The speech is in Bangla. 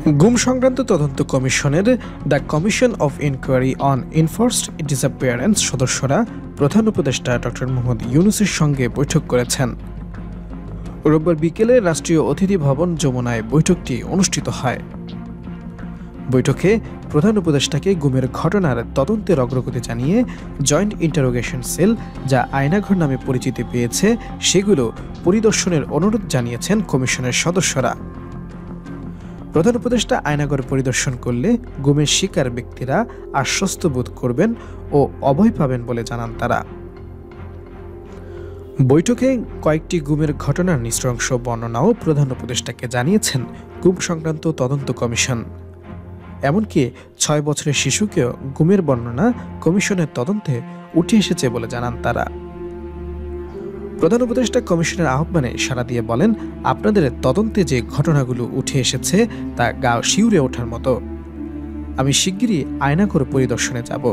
গুম সংক্রান্ত তদন্ত কমিশনের the commission of inquiry on enforced disappearance সদস্যরা প্রধান উপদেষ্টা ডক্টর মোহাম্মদ ইউনূসের সঙ্গে বৈঠক করেছেন। রোববার বিকেলে রাষ্ট্রীয় অতিথি ভবন যমুনায় বৈঠকটি অনুষ্ঠিত হয়। বৈঠকে প্রধান উপদেষ্টাকে গুমের ঘটনার তদন্তের অগ্রগতি জানিয়ে জয়েন্ট ইন্টারোগেশন সেল, যা আয়নাঘর নামে পরিচিতি পেয়েছে, সেগুলো পরিদর্শনের অনুরোধ জানিয়েছেন কমিশনের সদস্যরা। প্রধান উপদেষ্টা আয়নাঘর পরিদর্শন করলে গুমের শিকার ব্যক্তিরা আশ্বস্ত বোধ করবেন ও অভয় পাবেন বলে জানান তারা। বৈঠকে কয়েকটি গুমের ঘটনার নৃশংস বর্ণনাও প্রধান উপদেষ্টাকে জানিয়েছেন গুম সংক্রান্ত তদন্ত কমিশন। এমনকি ৬ বছরের শিশুকেও গুমের বর্ণনা কমিশনের তদন্তে উঠে এসেছে বলে জানান তারা। প্রধান উপদেষ্টা কমিশনের আহ্বানে সাড়া দিয়ে বলেন, আপনাদের তদন্তে যে ঘটনাগুলো উঠে এসেছে তা গা শিউরে ওঠার মতো। আমি শিগগিরই আয়নাঘর পরিদর্শনে যাব।